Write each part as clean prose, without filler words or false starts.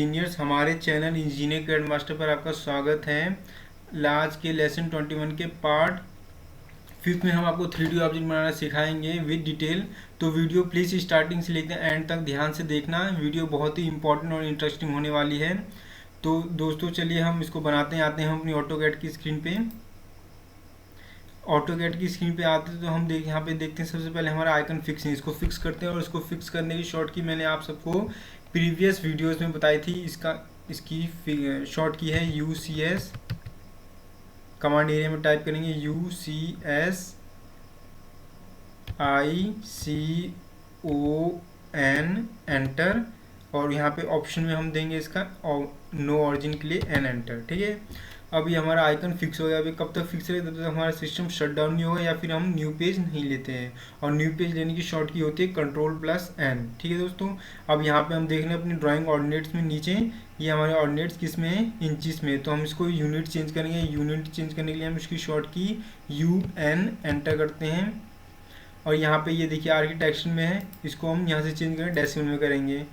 Engineers, हमारे channel engineer grand master पर आपका स्वागत है। आज के लेसन 21 के पार्ट 5 में हम आपको 3D ऑब्जेक्ट बनाना सिखाएंगे विद डिटेल। तो वीडियो प्लीज़ स्टार्टिंग से लेकर एंड तक ध्यान से देखना। वीडियो बहुत ही इंपॉर्टेंट और इंटरेस्टिंग होने वाली है। तो दोस्तों चलिए हम इसको बनाते हैं। आते हैं हम अपनी ऑटोकैड की स्क्रीन पे। ऑटोकैड की स्क्रीन पे आते हैं तो हम यहाँ पे देखते हैं सबसे पहले हमारा आइकन फिक्स है। इसको फिक्स करते हैं और इसको फिक्स करने की शॉर्ट की मैंने आप सबको प्रीवियस वीडियोस में बताई थी। इसकी शॉर्ट की है UCS। कमांड एरिया में टाइप करेंगे UCSICON एंटर, और यहाँ पे ऑप्शन में हम देंगे इसका नो ऑरिजिन के लिए N एंटर। ठीक है, अब ये हमारा आइकन फिक्स हो गया। अभी कब तक फिक्स रहेगा? तब तक हमारा सिस्टम शट डाउन नहीं होगा या फिर हम न्यू पेज नहीं लेते हैं। और न्यू पेज लेने की शॉर्ट की होती है Ctrl+N। ठीक है दोस्तों, अब यहाँ पे हम देख रहे हैं अपनी ड्राइंग ऑर्डिनेट्स में नीचे, ये हमारे ऑर्डिनेट्स किस में है? इंचिस में। तो हम इसको यूनिट चेंज करेंगे। यूनिट चेंज करने के लिए हम इसकी शॉर्ट की UN एंटर करते हैं। और यहाँ पे ये देखिए आर्किटेक्चर में है, इसको हम यहाँ से चेंज करें डेसिमल में करेंगे।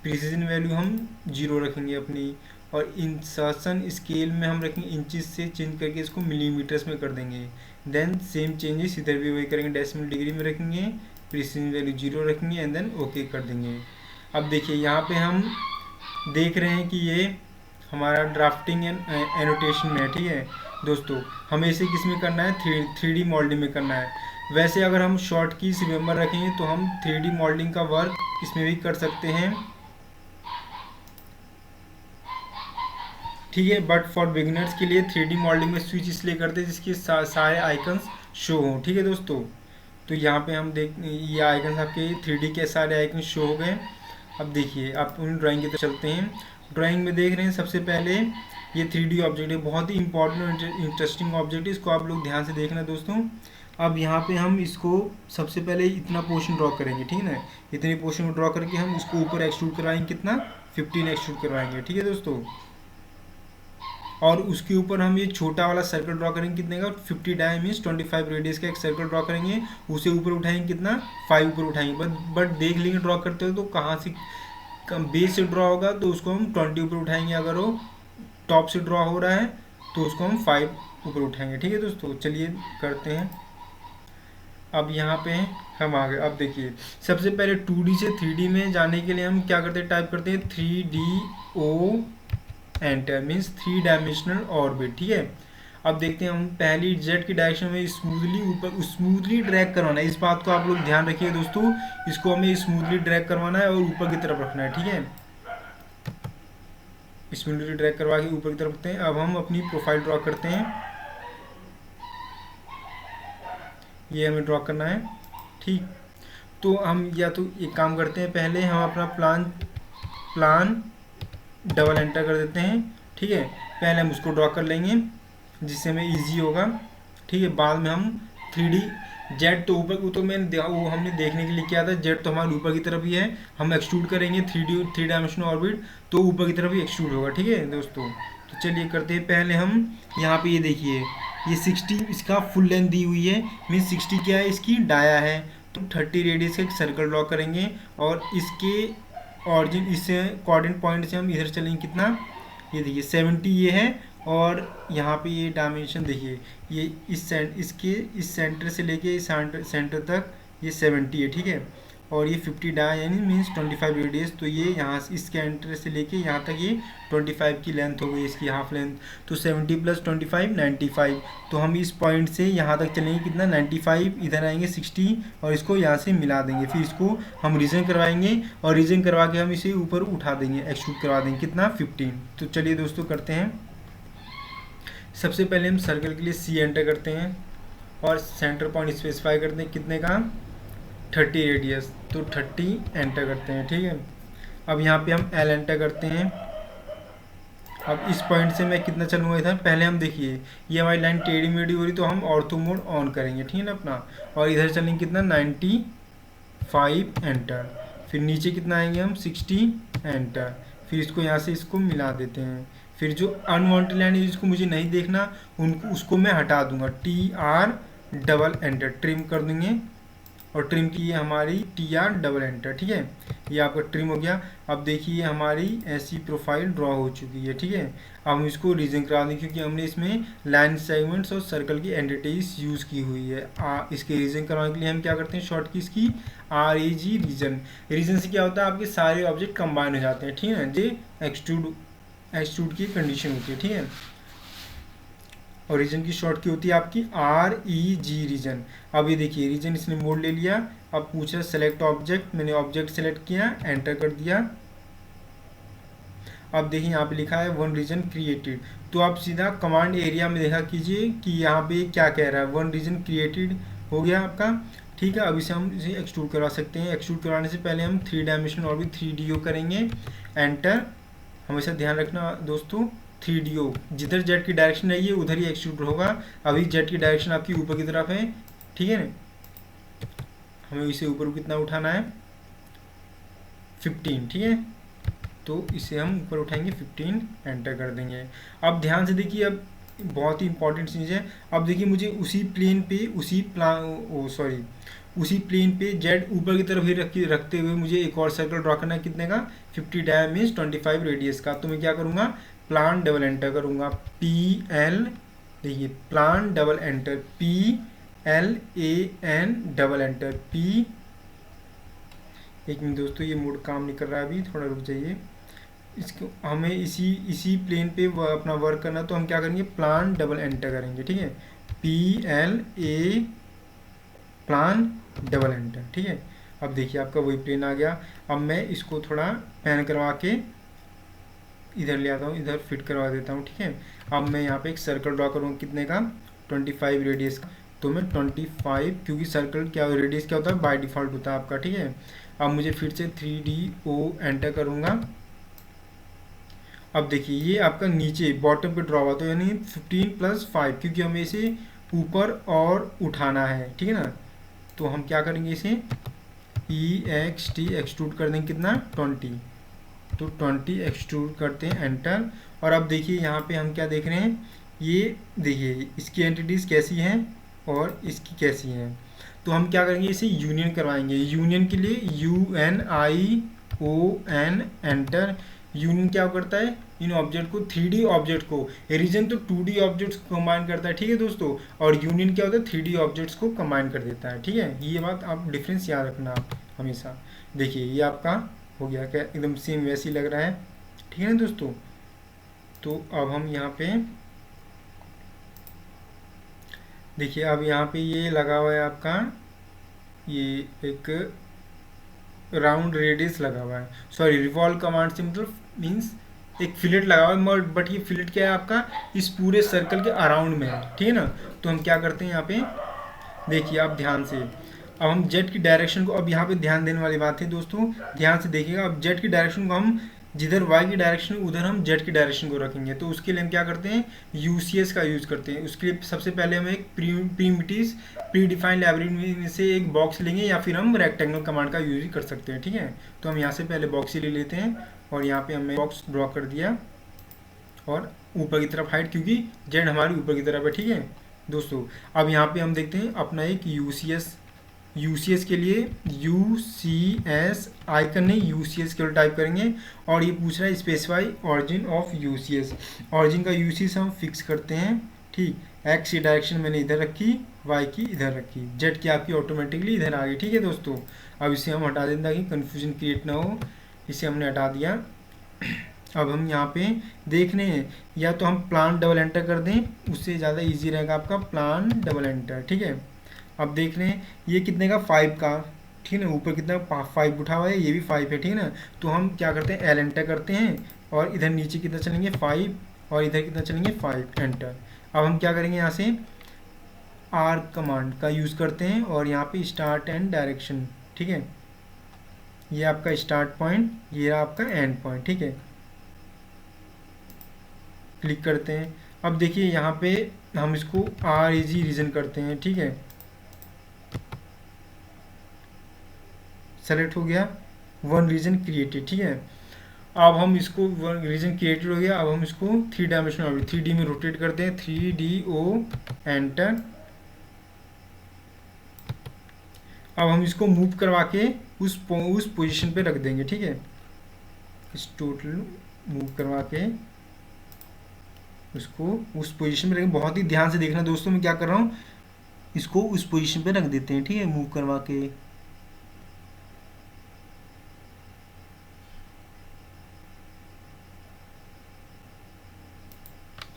प्रिसीजन वैल्यू हम 0 रखेंगे अपनी, और इंसर्शन स्केल में हम रखेंगे इंचेस से चेंज करके इसको मिलीमीटर्स में कर देंगे। देन सेम चेंजेस इधर भी वही करेंगे, डेसिमल डिग्री में रखेंगे, प्रिसीजन वैल्यू 0 रखेंगे एंड देन ओके कर देंगे। अब देखिए यहाँ पे हम देख रहे हैं कि ये हमारा ड्राफ्टिंग एंड एनोटेशन में है। ठीक है दोस्तों, हमें इसे किस में करना है? 3D मॉडलिंग में करना है। वैसे अगर हम शॉर्ट कीज रिमेंबर रखेंगे तो हम 3D मॉडलिंग का वर्क इसमें भी कर सकते हैं। ठीक है, बट फॉर बिगिनर्स के लिए 3D मॉडलिंग में स्विच इसलिए करते हैं जिसके सारे आइकन्स शो हों। ठीक है दोस्तों, तो यहाँ पे हम ये आइकन्स आपके 3D के सारे आइकन शो हो गए। अब देखिए आप उन ड्राइंग की तरफ चलते हैं। ड्राइंग में देख रहे हैं सबसे पहले ये 3D ऑब्जेक्ट है, बहुत ही इंपॉर्टेंट और इंटरेस्टिंग ऑब्जेक्ट है। इसको आप लोग ध्यान से देखना दोस्तों। अब यहाँ पे हम इसको सबसे पहले इतना पोर्शन ड्रॉ करेंगे। ठीक है ना, इतनी पोर्शन ड्रॉ करके हम उसको ऊपर एक्सट्रूड करवाएंगे। कितना? 15 एक्सट्रूड करवाएंगे। ठीक है दोस्तों, और उसके ऊपर हम ये छोटा वाला सर्कल ड्रॉ करेंगे। कितने का? 50 डाई मीन्स 25 रेडियस का एक सर्कल ड्रॉ करेंगे। उसे ऊपर उठाएंगे, कितना? 5 ऊपर उठाएंगे। बट देख लेंगे ड्रॉ करते हो तो कहाँ से बेस से ड्रॉ होगा तो उसको हम 20 ऊपर उठाएंगे। अगर वो टॉप से ड्रॉ हो रहा है तो उसको हम 5 ऊपर उठाएंगे। ठीक है दोस्तों, चलिए करते हैं। अब यहाँ पे हम आ गए। अब देखिए सबसे पहले 2D से 3D में जाने के लिए हम क्या करते हैं? टाइप करते हैं 3DO enter, means 3 dimensional orbit. ठीक है, अब देखते हैं हम पहली जेड की डायरेक्शन में स्मूथली ड्रैग करवाना है। इस बात को आप लोग ध्यान रखिए दोस्तों, इसको हमें स्मूथली ड्रैग करवाना है और ऊपर की तरफ रखना है। ठीक है, स्मूथली ड्रैग करवा के ऊपर की तरफ रखते हैं। अब हम अपनी प्रोफाइल ड्रॉ करते हैं। ये हमें ड्रॉ करना है। ठीक, तो हम या तो एक काम करते हैं, पहले हम अपना प्लान डबल एंटर कर देते हैं। ठीक है, पहले हम उसको ड्रॉ कर लेंगे जिससे हमें इजी होगा। ठीक है, बाद में हम 3D जेड तो ऊपर तो वो हमने देखने के लिए किया था। जेड तो हमारे ऊपर की तरफ ही है, हम एक्सट्रूड करेंगे 3 डायमेंशनल ऑर्बिट तो ऊपर की तरफ ही एक्सट्रूड होगा। ठीक है दोस्तों, तो चलिए करते हैं। पहले हम यहाँ पे ये देखिए ये 60 इसका फुल लेंथ दी हुई है, मीन्स 60 क्या है? इसकी डाया है। तो 30 रेडियस का एक सर्कल ड्रॉ करेंगे और इसके ऑरिजिन इससे कोऑर्डिनेट पॉइंट से हम इधर चलेंगे। कितना? ये देखिए 70 ये है, और यहाँ पे ये डायमेंशन देखिए ये इस सेंटर से लेके इस सेंटर तक ये 70 है। ठीक है, और ये 50 डाया यानी मीन्स 25 रेडियस। तो ये यहाँ से इसके एंटर से लेके यहाँ तक ये 25 की लेंथ हो गई, इसकी हाफ लेंथ। तो 70 + 25 95। तो हम इस पॉइंट से यहाँ तक चलेंगे। कितना? 95, इधर आएंगे 60 और इसको यहाँ से मिला देंगे। फिर इसको हम रीजन करवाएंगे और रीजन करवा के हम इसे ऊपर उठा देंगे, एक्सट्रूड करवा देंगे। कितना? 15। तो चलिए दोस्तों करते हैं। सबसे पहले हम सर्कल के लिए C एंटर करते हैं और सेंटर पॉइंट स्पेसिफाई करते हैं। कितने का? 30 रेडियस, तो 30 एंटर करते हैं। ठीक है, अब यहाँ पे हम L एंटर करते हैं। अब इस पॉइंट से मैं कितना चलूँगा इधर? पहले हम देखिए ये हमारी लाइन टेढ़ी मेढ़ी हो रही तो हम ऑर्थो मोड ऑन करेंगे। ठीक है ना अपना, और इधर चलेंगे कितना? 95 एंटर। फिर नीचे कितना आएंगे हम? 60 एंटर। फिर इसको यहाँ से इसको मिला देते हैं। फिर जो अनवांटेड लाइन है जिसको मुझे नहीं देखना उसको मैं हटा दूंगा। TR डबल एंटर ट्रिम कर देंगे, और ट्रिम की है हमारी TR डबल एंटर। ठीक है, ये आपका ट्रिम हो गया। अब देखिए हमारी ऐसी प्रोफाइल ड्रॉ हो चुकी है, ठीक है। अब हम इसको रीजन करा दें क्योंकि हमने इसमें लाइन सेगमेंट्स और सर्कल की एंटिटीज यूज़ की हुई है। इसके रीजन करवाने के लिए हम क्या करते हैं, शॉर्ट की इसकी RAG रीजन। रीजन से क्या होता है, आपके सारे ऑब्जेक्ट कंबाइन हो जाते हैं, ठीक है। ये एक्सट्रूड की कंडीशन होती है, ठीक है। और रीजन की शॉर्ट की होती है आपकी REG रीजन। अब ये देखिए रीजन इसने मोड ले लिया। अब पूछ रहा है सेलेक्ट ऑब्जेक्ट, मैंने ऑब्जेक्ट सेलेक्ट किया, एंटर कर दिया। अब देखिए यहाँ पे लिखा है वन रीजन क्रिएटेड। तो आप सीधा कमांड एरिया में देखा कीजिए कि यहाँ पे क्या कह रहा है, वन रीजन क्रिएटेड हो गया आपका, ठीक है। अब इसे हम इसे एक्सट्रूड करवा सकते हैं। एक्सट्रूड करवाने से पहले हम 3 डायमेंशन और भी 3DO करेंगे। एंटर। हमेशा ध्यान रखना दोस्तों, 3DO जिधर जेड की डायरेक्शन रहेगी उधर ही एक्सट्रूड होगा। अभी जेड की डायरेक्शन आपकी ऊपर की तरफ है, ठीक है ना। हमें इसे ऊपर कितना उठाना है, 15, ठीक है। तो इसे हम ऊपर उठाएंगे 15, एंटर कर देंगे। अब ध्यान से देखिए, अब बहुत ही इंपॉर्टेंट चीज़ है। अब देखिए मुझे उसी प्लेन पे उसी प्लेन पे जेड ऊपर की तरफ ही रखते हुए मुझे एक और सर्कल ड्रॉ करना है, कितने का, 50 डाया मीन्स 25 रेडियस का। तो मैं क्या करूँगा, प्लान डबल एंटर करूँगा, PL, देखिए plan double enter, PLAN double enter, P। एक मिनट दोस्तों, ये मोड काम नहीं कर रहा है अभी, थोड़ा रुक जाइए। इसको हमें इसी प्लेन पे अपना वर्क करना, तो हम क्या करेंगे, प्लान डबल एंटर करेंगे, ठीक है। PLA प्लान डबल एंटर, ठीक है। अब देखिए आपका वही प्लेन आ गया। अब मैं इसको थोड़ा पैन करवा के इधर ले आता हूँ, इधर फिट करवा देता हूँ, ठीक है। अब मैं यहाँ पे एक सर्कल ड्रॉ करूँगा, कितने का, 25 रेडियस का। तो मैं 25, क्योंकि सर्कल क्या रेडियस क्या होता है, बाय डिफ़ॉल्ट होता है आपका, ठीक है। अब मुझे फिर से 3DO एंटर करूँगा। अब देखिए ये आपका नीचे बॉटम पे ड्रॉ हुआ, तो यानी 15 + 5, क्योंकि हमें इसे ऊपर और उठाना है, ठीक है ना। तो हम क्या करेंगे, इसे EXT एक्सट्रूड कर देंगे, कितना, 20। तो 20 एक्सट्रूड करते हैं, एंटर। और अब देखिए यहाँ पे हम क्या देख रहे हैं, ये देखिए इसकी एंटिटीज़ कैसी हैं और इसकी कैसी हैं। तो हम क्या करेंगे, इसे यूनियन करवाएंगे। यूनियन के लिए UNION एंटर। यूनियन क्या करता है, इन ऑब्जेक्ट को, 3D ऑब्जेक्ट को, रीजन तो 2D ऑब्जेक्ट्स को कंबाइन करता है, ठीक है दोस्तों। और यूनियन क्या होता है, 3D ऑब्जेक्ट्स को कंबाइन कर देता है, ठीक है। ये बात आप डिफरेंस याद रखना आप हमेशा। देखिए ये आपका हो गया, क्या एकदम सेम वैसे ही लग रहा है, ठीक है ना दोस्तों। तो अब हम यहाँ पे देखिए, अब यहाँ पे ये लगा हुआ है आपका, ये एक राउंड रेडियस लगा हुआ है, सॉरी रिवॉल्व कमांड से मतलब मीन्स एक फिलेट लगा हुआ है, बट ये फिलेट क्या है आपका, इस पूरे सर्कल के अराउंड में है, ठीक है ना। तो हम क्या करते हैं यहाँ पे, देखिए आप ध्यान से, अब हम जेट की डायरेक्शन को, अब यहाँ पे ध्यान देने वाली बात है दोस्तों, ध्यान से देखिएगा। अब जेट की डायरेक्शन को हम जिधर वाई की डायरेक्शन उधर हम जेट की डायरेक्शन को रखेंगे। तो उसके लिए हम क्या करते हैं, UCS का यूज़ करते हैं। उसके लिए सबसे पहले हम एक प्री डिफाइंड लाइब्रेरी में से एक बॉक्स लेंगे, या फिर हम रेक्टेंगल कमांड का यूज़ कर सकते हैं, ठीक है। तो हम यहाँ से पहले बॉक्स ही ले लेते हैं, और यहाँ पे हमने बॉक्स ड्रॉ कर दिया, और ऊपर की तरफ हाइट, क्योंकि जेड हमारी ऊपर की तरफ है, ठीक है दोस्तों। अब यहाँ पे हम देखते हैं अपना एक UCS के लिए UCS आइकन नहीं, UCS केवल टाइप करेंगे। और ये पूछ रहा है specify origin of UCS। Origin का UCS हम फिक्स करते हैं, ठीक। एक्स की डायरेक्शन मैंने इधर रखी, वाई की इधर रखी, जेड की आपकी ऑटोमेटिकली इधर आ गई, ठीक है दोस्तों। अब इसे हम हटा दें ताकि कन्फ्यूजन क्रिएट ना हो, इसे हमने हटा दिया। अब हम यहाँ पे देख रहे हैं, या तो हम प्लान डबल एंटर कर दें, उससे ज़्यादा इजी रहेगा आपका, प्लान डबल एंटर, ठीक है। अब देख रहे हैं ये कितने का, 5 का, ठीक है ना। ऊपर कितना 5 उठा हुआ है, ये भी 5 है, ठीक है ना। तो हम क्या करते हैं, L एंटर करते हैं, और इधर नीचे कितना चलेंगे, 5, और इधर कितना चलेंगे, 5, एंटर। अब हम क्या करेंगे, यहाँ से R कमांड का यूज़ करते हैं, और यहाँ पे स्टार्ट एंड डायरेक्शन, ठीक है। ये आपका स्टार्ट पॉइंट, ये आपका एंड पॉइंट, ठीक है। क्लिक करते हैं। अब देखिए यहाँ पे हम इसको REG रीजन करते हैं, ठीक है। सेलेक्ट हो गया, वन रीजन क्रिएटेड, ठीक है। अब हम इसको, वन रीजन क्रिएटेड हो गया। अब हम इसको 3 डायमेंशनल 3D में रोटेट करते हैं, 3DO एंटर। अब हम इसको मूव करवा के उस पोजीशन पे रख देंगे, ठीक है। इस टोटल मूव करवा के उसको उस पोजीशन पे रखेंगे। बहुत ही ध्यान से देखना दोस्तों, मैं क्या कर रहा हूँ, इसको उस पोजीशन पे रख देते हैं, ठीक है, मूव करवा के।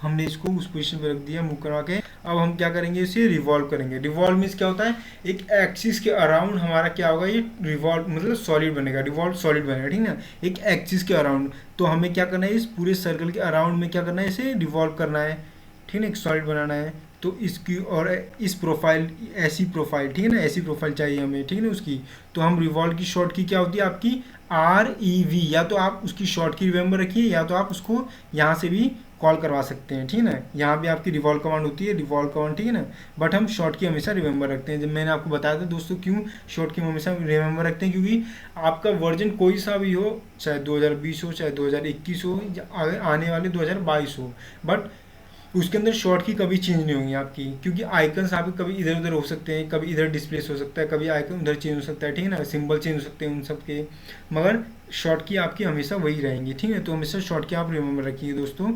हमने इसको उस पोजीशन पे रख दिया मूव करवा के। अब हम क्या करेंगे, इसे रिवॉल्व करेंगे। रिवॉल्व मीन्स क्या होता है, एक एक्सिस के अराउंड हमारा क्या होगा, ये रिवॉल्व मतलब सॉलिड बनेगा, रिवॉल्व सॉलिड बनेगा, ठीक है ना, एक एक्सिस के अराउंड। तो हमें क्या करना है, इस पूरे सर्कल के अराउंड में क्या करना है, इसे रिवॉल्व करना है, ठीक है ना, एक सॉलिड बनाना है। तो इसकी और इस प्रोफाइल, ऐसी प्रोफाइल, ठीक है ना, ऐसी प्रोफाइल चाहिए हमें, ठीक है ना उसकी। तो हम रिवॉल्व की शॉर्ट की क्या होती है आपकी, REV, या तो आप उसकी शॉर्ट की रिमेंबर रखिए, या तो आप उसको यहाँ से भी कॉल करवा सकते हैं, ठीक है ना। यहाँ भी आपकी रिवॉल्व कमांड होती है, रिवॉल्व कमांड, ठीक है ना। बट हम शॉर्ट की हमेशा रिमेंबर रखते हैं। जब मैंने आपको बताया था दोस्तों क्यों शॉर्ट की हमेशा रिमेंबर रखते हैं, क्योंकि आपका वर्जन कोई सा भी हो, चाहे 2020 हो, चाहे 2021 हो, या आने वाले 2022 हो, बट उसके अंदर शॉर्ट की कभी चेंज नहीं होंगी आपकी, क्योंकि आइकन्स आपके कभी इधर उधर हो सकते हैं, कभी इधर डिस्प्लेस हो सकता है, कभी आइकन उधर चेंज हो सकता है, ठीक है ना, सिंबल चेंज हो सकते हैं उन सब के, मगर शॉर्ट की आपकी हमेशा वही रहेंगी, ठीक है। तो हमेशा शॉर्ट की आप रिमेंबर रखिए दोस्तों।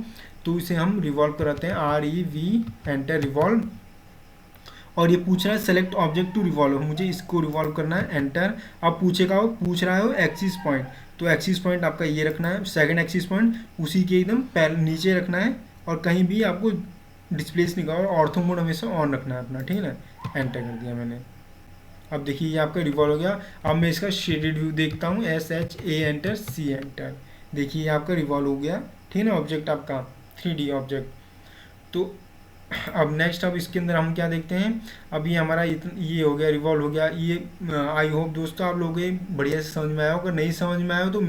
तो इसे हम रिवॉल्व कराते हैं, REV, एंटर रिवॉल्व। और ये पूछ रहा है सेलेक्ट ऑब्जेक्ट टू रिवॉल्व, मुझे इसको रिवॉल्व करना है, एंटर। अब पूछ रहा है एक्सिस पॉइंट, तो एक्सिस पॉइंट आपका ये रखना है, सेकंड एक्सिस पॉइंट उसी के एकदम नीचे रखना है, और कहीं भी आपको डिस्प्लेस नहीं करना, और ऑर्थो मोड हमेशा ऑन रखना है अपना, ठीक है ना। एंटर कर दिया मैंने। अब देखिए ये आपका रिवॉल्व हो गया। अब मैं इसका शेडेड व्यू देखता हूँ, SHA, एंटर, C, एंटर। देखिए ये आपका रिवॉल्व हो गया, ठीक है ना, ऑब्जेक्ट आपका 3D ऑब्जेक्ट। तो अब नेक्स्ट, अब इसके अंदर हम क्या देखते हैं, अभी हमारा ये हो गया, रिवॉल्व हो गया ये। आई होप दोस्तों आप लोगों को बढ़िया से समझ में आया हो। अगर नहीं समझ में आया हो तो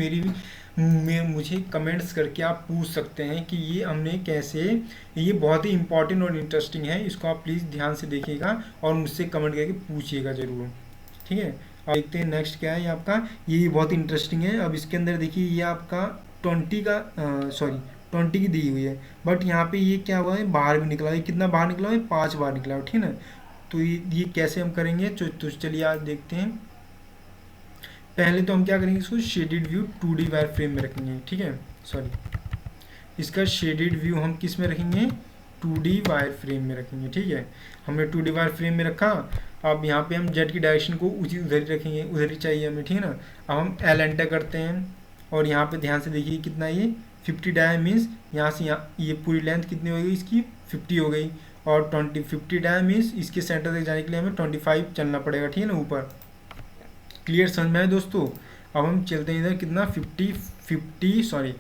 मुझे कमेंट्स करके आप पूछ सकते हैं कि ये हमने कैसे, ये बहुत ही इंपॉर्टेंट और इंटरेस्टिंग है, इसको आप प्लीज़ ध्यान से देखिएगा और मुझसे कमेंट करके पूछिएगा ज़रूर, ठीक है। अब देखते हैं नेक्स्ट क्या है, ये आपका ये बहुत इंटरेस्टिंग है। अब इसके अंदर देखिए ये आपका 20 का, सॉरी 20 की दी हुई है, बट यहाँ पे ये क्या हुआ है, बाहर भी निकला है। कितना बाहर निकला है, 5 बाहर निकला है, ठीक है ना। तो ये कैसे हम करेंगे, तो चलिए आज देखते हैं। पहले तो हम क्या करेंगे, इसको shaded view 2D wire frame में रखेंगे, ठीक है, सॉरी इसका शेडेड व्यू हम किस में रखेंगे, 2D वायर फ्रेम में रखेंगे, ठीक है। हमने 2D वायर फ्रेम में रखा। अब यहाँ पे हम जेड की डायरेक्शन को उधर ही रखेंगे, उधर ही चाहिए हमें, ठीक है ना। अब हम L एंटर करते हैं, और यहाँ पे ध्यान से देखिए कितना ये 50 डाय मीन्स यहाँ से यहाँ ये पूरी लेंथ कितनी हो गई इसकी, 50 हो गई। और 50 डाय मीन्स इसके सेंटर तक जाने के लिए हमें 25 चलना पड़ेगा, ठीक है ना, ऊपर। क्लियर समझ में आए दोस्तों। अब हम चलते हैं इधर, कितना 50 सॉरी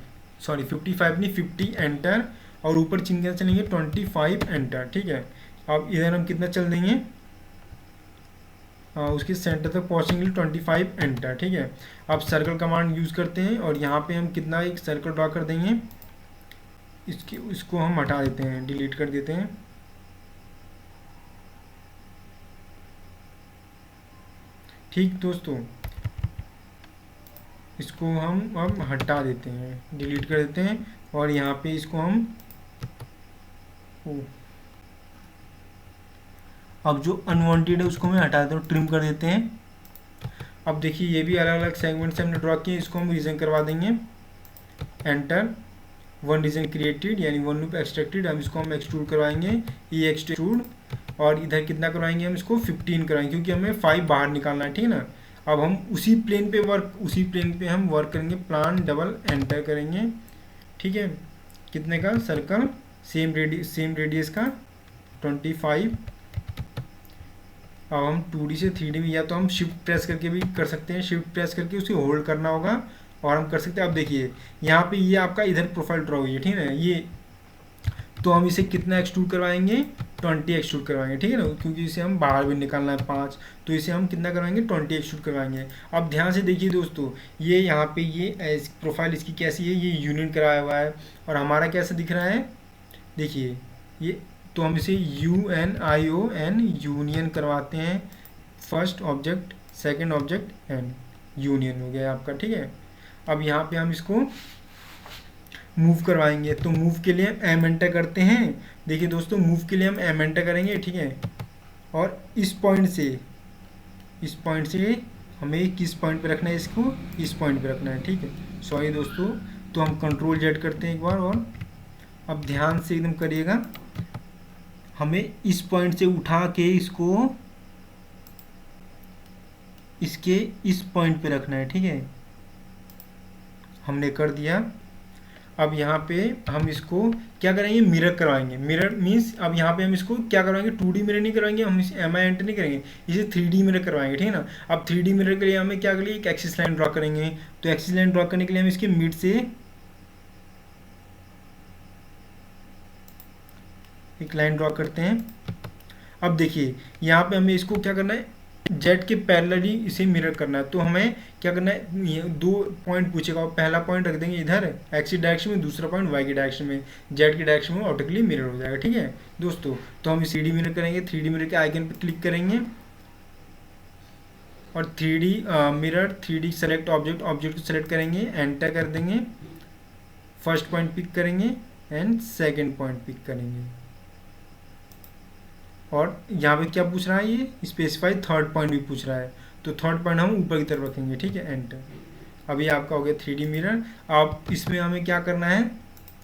55 नहीं 50 एंटर, और ऊपर चिन्ह चलेंगे 25 एंटर, ठीक है। अब इधर हम कितना चल देंगे, उसके सेंटर तक पहुँचेंगे 25 एंटर, ठीक है। अब सर्कल कमांड यूज़ करते हैं, और यहाँ पे हम कितना एक सर्कल ड्रा कर देंगे, इसको हम हटा देते हैं, डिलीट कर देते हैं, ठीक दोस्तों। इसको हम अब हटा देते हैं, डिलीट कर देते हैं, और यहाँ पे इसको हम अब जो अनवांटेड है उसको मैं हटा देता हूँ, ट्रिम कर देते हैं। अब देखिए ये भी अलग अलग सेगमेंट से हमने ड्रॉ किए, इसको हम रीजन करवा देंगे, एंटर। वन रीजन क्रिएटेड यानी वन लूप एक्सट्रैक्टेड, अब इसको हम एक्सट्रूड करवाएंगे, ये एक्सट्रूड, और इधर कितना करवाएंगे हम इसको 15 करवाएंगे, क्योंकि हमें 5 बाहर निकालना है, ठीक है ना। अब हम उसी प्लेन पे हम वर्क करेंगे, प्लान डबल एंटर करेंगे, ठीक है। कितने का सर्कल, सेम रेडियस का 25। अब हम 2D से 3D में या तो हम शिफ्ट प्रेस करके भी कर सकते हैं, शिफ्ट प्रेस करके उसे होल्ड करना होगा, और हम कर सकते हैं। अब देखिए यहाँ पे ये आपका इधर प्रोफाइल ड्रॉ हुई है, ठीक है ना, ये तो हम इसे कितना एक्सट्रूड करवाएंगे, 20 एक्सट्रूड करवाएंगे, ठीक है ना, क्योंकि इसे हम बाहर भी निकालना है 5, तो इसे हम कितना करवाएंगे, 20 एक्सट्रूड करवाएंगे। अब ध्यान से देखिए दोस्तों, ये यहाँ पे ये प्रोफाइल इसकी कैसी है, ये यूनियन कराया हुआ है, और हमारा कैसा दिख रहा है, देखिए ये, तो हम इसे UNION यूनियन करवाते हैं, first object second object and union हो गया आपका, ठीक है। अब यहाँ पे हम इसको मूव करवाएंगे, तो मूव के लिए M एंटर करते हैं। देखिए दोस्तों मूव के लिए हम M एंटर करेंगे, ठीक है, और इस पॉइंट से इस पॉइंट से हमें किस पॉइंट पे रखना है, इसको इस पॉइंट पे रखना है, ठीक है। सॉरी दोस्तों, तो हम कंट्रोल जेड करते हैं एक बार, और अब ध्यान से एकदम करिएगा, हमें इस पॉइंट से उठा के इसको इसके इस पॉइंट पे रखना है, ठीक है। हमने कर दिया। अब यहाँ पे हम इसको क्या करेंगे, मिरर करवाएंगे। मिरर मीन्स अब यहाँ पे हम इसको क्या करवाएंगे, 2D मिरर नहीं करवाएंगे, हम इसे MI एंटर नहीं करेंगे, इसे 3D मिरर करवाएंगे, ठीक है ना। अब 3D मिरर के लिए हमें क्या करेंगे, एक एक्सिस लाइन ड्रॉ करेंगे। तो एक्सिस लाइन ड्रॉ करने के लिए हम इसके मिड से एक लाइन ड्रॉ करते हैं। अब देखिए यहाँ पे हमें इसको क्या करना है, जेड के पैरेलली इसे मिरर करना है। तो हमें क्या करना है, ये 2 पॉइंट पूछेगा, पहला पॉइंट रख देंगे इधर एक्स की डायरेक्शन में, दूसरा पॉइंट वाई की डायरेक्शन में, जेड की डायरेक्शन में ऑटोमेटिकली मिरर हो जाएगा, ठीक है दोस्तों। तो हम 3D मिरर करेंगे, 3D मिरर के आइकन पर क्लिक करेंगे और 3D mirror 3D select object, object को सेलेक्ट करेंगे, एंटर कर देंगे, फर्स्ट पॉइंट पिक करेंगे एंड सेकेंड पॉइंट पिक करेंगे। और यहाँ पे क्या पूछ रहा है, ये स्पेसिफाई थर्ड पॉइंट भी पूछ रहा है, तो थर्ड पॉइंट हम ऊपर की तरफ रखेंगे, ठीक है, एंटर। अब ये आपका हो गया 3D मिरर। अब इसमें हमें क्या करना है,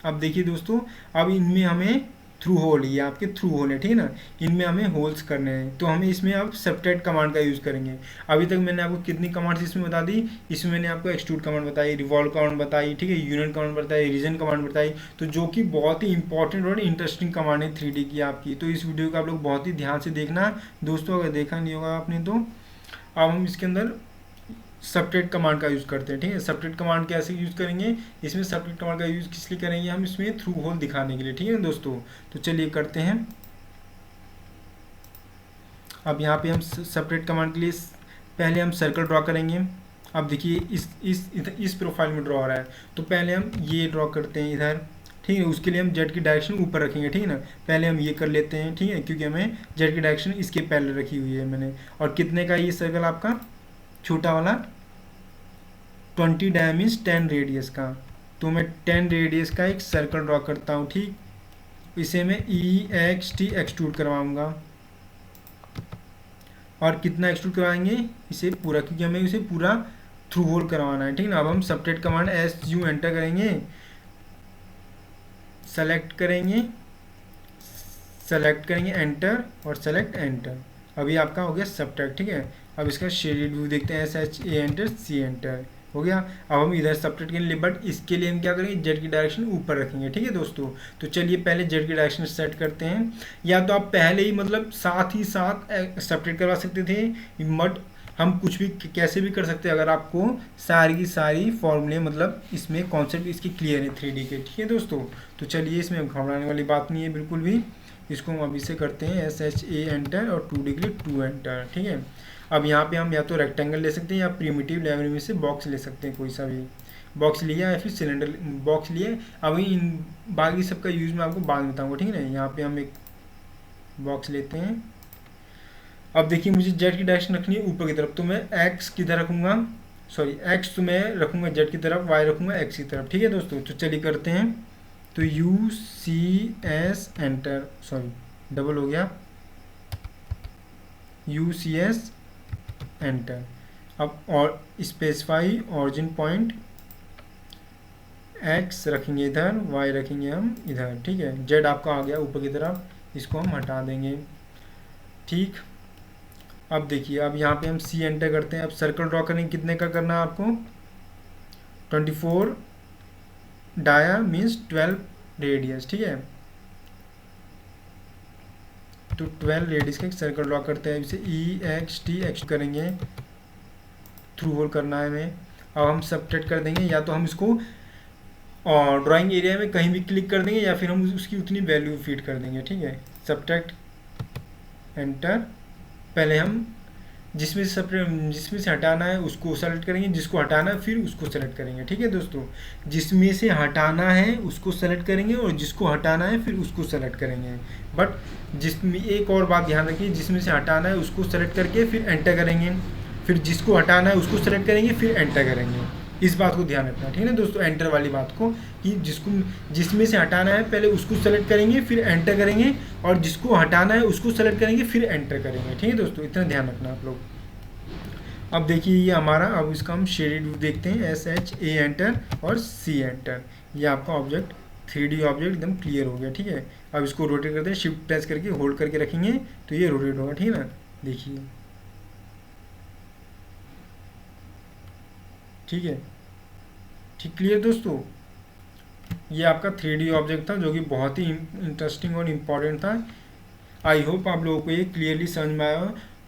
अब देखिए दोस्तों, अब इनमें हमें थ्रू होल, ये आपके थ्रू होल है, ठीक है ना, इनमें हमें होल्स करने हैं। तो हमें इसमें अब सबट्रैक्ट कमांड का यूज़ करेंगे। अभी तक मैंने आपको कितनी कमांड्स इसमें बता दी, इसमें मैंने आपको एक्सट्रूड कमांड बताई, रिवॉल्व कमांड बताई, ठीक है, यूनियन कमांड बताई, रीजन कमांड बताई, तो जो कि बहुत ही इंपॉर्टेंट और इंटरेस्टिंग कमांड है 3D की आपकी। तो इस वीडियो को आप लोग बहुत ही ध्यान से देखना दोस्तों, अगर देखा नहीं होगा आपने तो। अब हम इसके अंदर सबट्रैक्ट कमांड का यूज़ करते हैं, ठीक है। सबट्रैक्ट कमांड कैसे यूज़ करेंगे, इसमें सबट्रैक्ट कमांड का यूज़ किस लिए करेंगे, हम इसमें थ्रू होल दिखाने के लिए, ठीक है दोस्तों। तो चलिए करते हैं। अब यहाँ पे हम सबट्रैक्ट कमांड के लिए पहले हम सर्कल ड्रॉ करेंगे। अब देखिए इस प्रोफाइल में ड्रॉ हो रहा है, तो पहले हम ये ड्रॉ करते हैं इधर, ठीक है। उसके लिए हम जेड की डायरेक्शन ऊपर रखेंगे, ठीक है ना। पहले हम ये कर लेते हैं, ठीक है, क्योंकि हमें जेड की डायरेक्शन इसके पहले रखी हुई है मैंने। और कितने का ये सर्कल आपका छोटा वाला, 20 डायमीज 10 रेडियस का। तो मैं 10 रेडियस का एक सर्कल ड्रॉ करता हूँ, ठीक। इसे मैं EXT एक्सट्रूड करवाऊँगा। और कितना एक्सट्रूड करवाएंगे, इसे पूरा, क्योंकि हमें इसे पूरा थ्रू होल करवाना है, ठीक ना। अब हम सबट्रैक्ट कमांड SU एंटर करेंगे, सेलेक्ट करेंगे एंटर और सेलेक्ट एंटर। अभी आपका हो गया सबट्रैक्ट, ठीक है। अब इसका शेडेड व्यू देखते हैं, SHA एंटर, C एंटर हो गया। अब हम इधर सबट्रैक्ट के लिए, बट इसके लिए हम क्या करेंगे, जेड की डायरेक्शन ऊपर रखेंगे, ठीक है दोस्तों। तो चलिए पहले जेड की डायरेक्शन सेट करते हैं। या तो आप पहले ही मतलब साथ ही साथ सबट्रैक्ट करवा सकते थे, बट हम कुछ भी कैसे भी कर सकते हैं, अगर आपको सारी की सारी फॉर्मूले मतलब इसमें कॉन्सेप्ट इसकी क्लियर है 3D के, ठीक है दोस्तों। तो चलिए इसमें घबराने वाली बात नहीं है बिल्कुल भी। इसको हम अभी से करते हैं SHA एंटर और 2D के लिए 2 एंटर, ठीक है। अब यहाँ पे हम या तो रेक्टेंगल ले सकते हैं या प्रिमिटिव लाइब्रेरी में से बॉक्स ले सकते हैं, कोई सा भी बॉक्स लिया या फिर सिलेंडर बॉक्स लिए। अभी इन बाकी सबका यूज़ मैं आपको बाद में बताऊँगा, ठीक है ना। यहाँ पे हम एक बॉक्स लेते हैं। अब देखिए मुझे जेड की डायरेक्शन रखनी है ऊपर की तरफ, तो मैं एक्स किधर रखूँगा, सॉरी एक्स तो मैं रखूँगा जेड की तरफ, वाई रखूँगा एक्स की तरफ, ठीक है दोस्तों। तो चलिए करते हैं। तो UCS एंटर, सॉरी डबल हो गया, UCS एंटर। अब और स्पेसिफाई ऑरिजिन पॉइंट, एक्स रखेंगे इधर, वाई रखेंगे हम इधर, ठीक है। जेड आपका आ गया ऊपर की तरफ, इसको हम हटा देंगे, ठीक। अब देखिए अब यहाँ पे हम C एंटर करते हैं। अब सर्कल ड्रॉ करेंगे, कितने का करना है आपको, 24 डाया मीन्स 12 रेडियस, ठीक है। तो 12 रेडियस का एक सर्कल ड्रॉ करते हैं, इसे EXT एक्स करेंगे, थ्रू होल करना है हमें। अब हम सबट्रैक्ट कर देंगे, या तो हम इसको ड्राइंग एरिया में कहीं भी क्लिक कर देंगे या फिर हम उसकी उतनी वैल्यू फीड कर देंगे, ठीक है। सबट्रैक्ट एंटर, पहले हम जिसमें से हटाना है उसको सेलेक्ट करेंगे, जिसको हटाना है फिर उसको सेलेक्ट करेंगे, ठीक है दोस्तों। जिसमें से हटाना है उसको सेलेक्ट करेंगे और जिसको हटाना है फिर उसको सेलेक्ट करेंगे। बट जिसमें एक और बात ध्यान रखिए, जिसमें से हटाना है उसको सेलेक्ट करके फिर एंटर करेंगे, फिर जिसको हटाना है उसको सेलेक्ट करेंगे फिर एंटर करेंगे। इस बात को ध्यान रखना, ठीक है ना दोस्तों, एंटर वाली बात को, कि जिसमें से हटाना है पहले उसको सेलेक्ट करेंगे फिर एंटर करेंगे, और जिसको हटाना है उसको सेलेक्ट करेंगे फिर एंटर करेंगे, ठीक है दोस्तों। इतना ध्यान रखना आप लोग। अब देखिए ये हमारा, अब इसका हम शेडेड व्यू देखते हैं, SHA एंटर और C एंटर, ये आपका ऑब्जेक्ट 3D ऑब्जेक्ट एकदम क्लियर हो गया। ठीक है, अब इसको रोटेट करते हैं, शिफ्ट प्रेस करके होल्ड करके रखेंगे तो ये रोटेट होगा। ठीक है ना, देखिए ठीक है, ठीक क्लियर दोस्तों। ये आपका 3D ऑब्जेक्ट था जो कि बहुत ही इंटरेस्टिंग और इम्पॉर्टेंट था। आई होप आप लोगों को ये क्लियरली समझ में आया हो।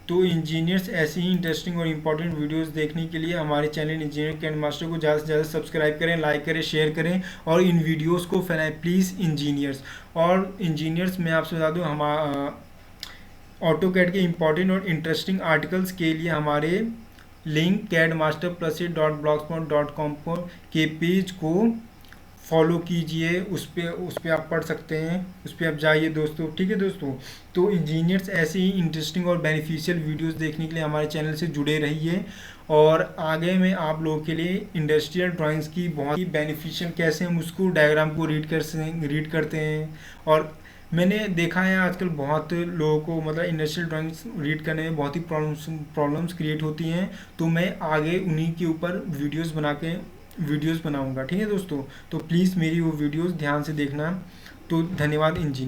तो इंजीनियर्स ऐसी ही इंटरेस्टिंग और इम्पॉर्टेंट वीडियोस देखने के लिए हमारे चैनल इंजीनियर कैड मास्टर को ज़्यादा से ज़्यादा सब्सक्राइब करें, लाइक करें, शेयर करें और इन वीडियोस को फैलाएं प्लीज़ इंजीनियर्स। और इंजीनियर्स मैं आपसे बता दूँ, हम ऑटो कैड के इम्पॉर्टेंट और इंटरेस्टिंग आर्टिकल्स के लिए हमारे लिंक cadmasterplus.blogspot.com के पेज को फॉलो कीजिए, उस पर आप पढ़ सकते हैं, उस पर आप जाइए दोस्तों। ठीक है दोस्तों, तो इंजीनियर्स ऐसे ही इंटरेस्टिंग और बेनिफिशियल वीडियोस देखने के लिए हमारे चैनल से जुड़े रहिए। और आगे में आप लोगों के लिए इंडस्ट्रियल ड्राइंग्स की बहुत ही बेनिफिशियल, कैसे हम उसको डायग्राम को रीड करते हैं। और मैंने देखा है आजकल बहुत लोगों को मतलब इंडस्ट्रियल ड्राइंग्स रीड करने में बहुत ही प्रॉब्लम्स क्रिएट होती हैं। तो मैं आगे उन्हीं के ऊपर वीडियोस बनाऊंगा। ठीक है दोस्तों, तो प्लीज़ मेरी वो वीडियोस ध्यान से देखना। तो धन्यवाद इंजीनियर।